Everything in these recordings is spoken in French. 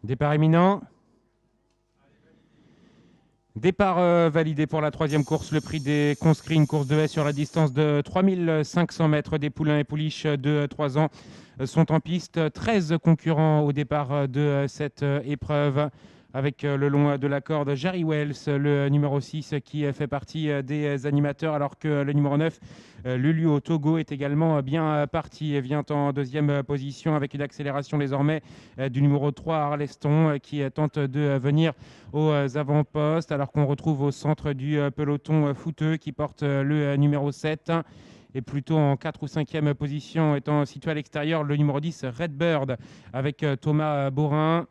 Départ imminent. Départ validé pour la troisième course, le prix des conscrits, une course de haie sur la distance de 3500 mètres. Des poulains et pouliches de 3 ans sont en piste. 13 concurrents au départ de cette épreuve. Avec le long de la corde, Jerry Wells, le numéro 6, qui fait partie des animateurs, alors que le numéro 9, Lulu au Togo, est également bien parti et vient en deuxième position avec une accélération désormais du numéro 3, Arleston, qui tente de venir aux avant-postes, alors qu'on retrouve au centre du peloton footeux qui porte le numéro 7. Et plutôt en 4 ou 5e position, étant situé à l'extérieur, le numéro 10, Redbird, avec Thomas Borin.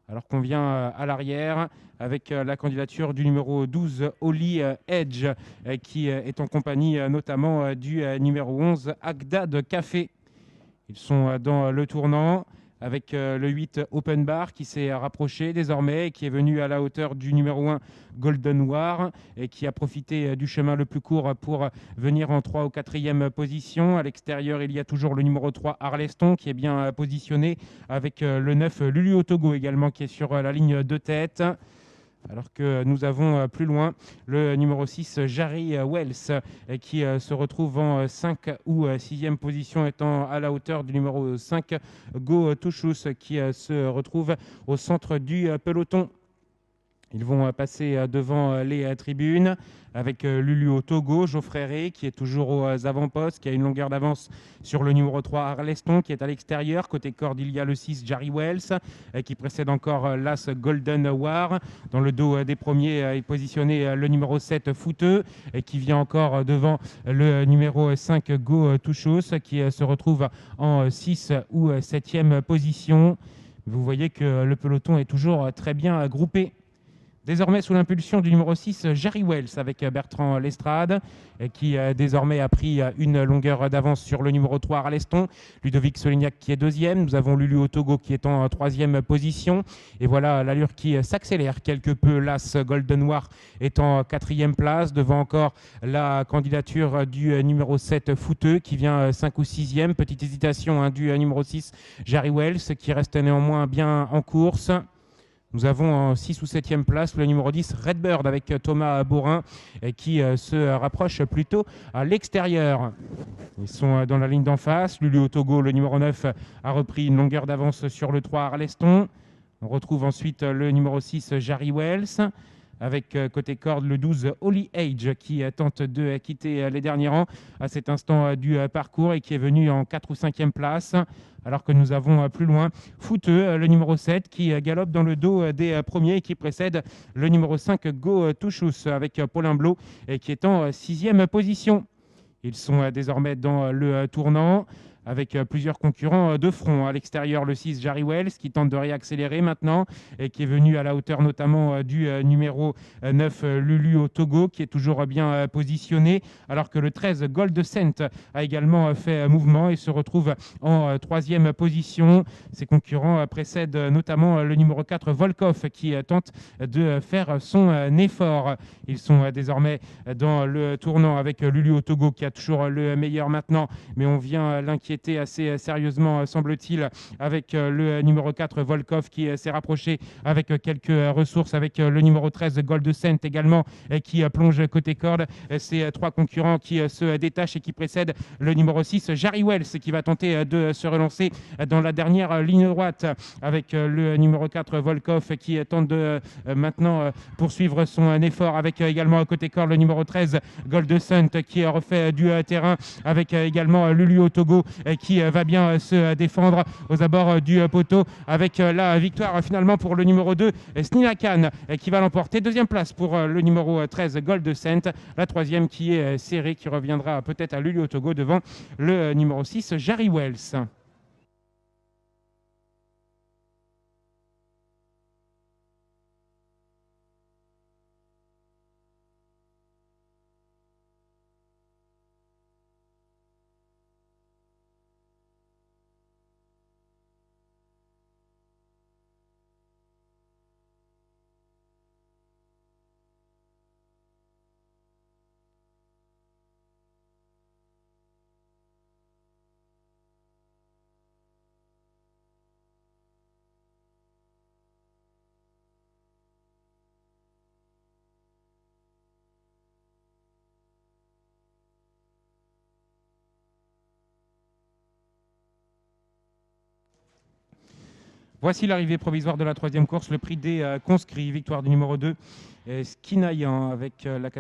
Alors qu'on vient à l'arrière avec la candidature du numéro 12, Holly Edge, qui est en compagnie notamment du numéro 11, Agdad Café. Ils sont dans le tournant avec le 8 Open Bar qui s'est rapproché désormais et qui est venu à la hauteur du numéro 1 Golden War et qui a profité du chemin le plus court pour venir en 3 ou 4e position. À l'extérieur, il y a toujours le numéro 3 Arleston qui est bien positionné avec le 9 Lulu au Togo également qui est sur la ligne de tête. Alors que nous avons plus loin le numéro 6, Jerry Wells, qui se retrouve en 5 ou 6e position, étant à la hauteur du numéro 5, Go Touchous, qui se retrouve au centre du peloton. Ils vont passer devant les tribunes avec Lulu au Togo, Geoffrey Ray qui est toujours aux avant-postes, qui a une longueur d'avance sur le numéro 3 Arleston qui est à l'extérieur. Côté corde, il y a le 6 Jerry Wells qui précède encore l'As Golden War. Dans le dos des premiers est positionné le numéro 7 Fouteux qui vient encore devant le numéro 5 Go Touchos qui se retrouve en 6 ou 7e position. Vous voyez que le peloton est toujours très bien groupé. Désormais sous l'impulsion du numéro 6, Jerry Wells avec Bertrand Lestrade, qui désormais a pris une longueur d'avance sur le numéro 3 Arleston. Ludovic Solignac qui est deuxième. Nous avons Lulu au Togo qui est en troisième position. Et voilà l'allure qui s'accélère quelque peu. L'As Golden War est en quatrième place, devant encore la candidature du numéro 7 Fouteux qui vient 5 ou 6e. Petite hésitation du numéro 6 Jerry Wells qui reste néanmoins bien en course. Nous avons en 6 ou 7e place le numéro 10, Redbird, avec Thomas Borin, qui se rapproche plutôt à l'extérieur. Ils sont dans la ligne d'en face. Lulu au Togo, le numéro 9, a repris une longueur d'avance sur le 3, Arleston. On retrouve ensuite le numéro 6, Jerry Wells, avec côté corde le 12 Holly Age qui tente de quitter les derniers rangs à cet instant du parcours et qui est venu en 4 ou 5e place. Alors que nous avons plus loin Fouteux, le numéro 7, qui galope dans le dos des premiers et qui précède le numéro 5 Go Touchous avec Paulin Blot et qui est en 6e position. Ils sont désormais dans le tournant avec plusieurs concurrents de front. À l'extérieur, le 6 Jerry Wells qui tente de réaccélérer maintenant et qui est venu à la hauteur notamment du numéro 9 Lulu au Togo qui est toujours bien positionné, alors que le 13 Gold Cent a également fait mouvement et se retrouve en troisième position. Ses concurrents précèdent notamment le numéro 4 Volkov qui tente de faire son effort. Ils sont désormais dans le tournant avec Lulu au Togo qui a toujours le meilleur maintenant, mais on vient l'inquiéter assez sérieusement, semble-t-il, avec le numéro 4 Volkov qui s'est rapproché avec quelques ressources, avec le numéro 13 Gold Cent également qui plonge côté corde. Ces trois concurrents qui se détachent et qui précèdent le numéro 6 Jerry Wells qui va tenter de se relancer dans la dernière ligne droite avec le numéro 4 Volkov qui tente de maintenant poursuivre son effort, avec également à côté corde le numéro 13 Gold Cent qui refait du terrain, avec également Lulu au Togo qui va bien se défendre aux abords du poteau, avec la victoire finalement pour le numéro 2 Snina Khan qui va l'emporter. Deuxième place pour le numéro 13 Gold Cent, la troisième qui est serrée, qui reviendra peut-être à Lulu au Togo devant le numéro 6 Jerry Wells. Voici l'arrivée provisoire de la troisième course, le prix des conscrits. Victoire du numéro 2, Skinayan avec la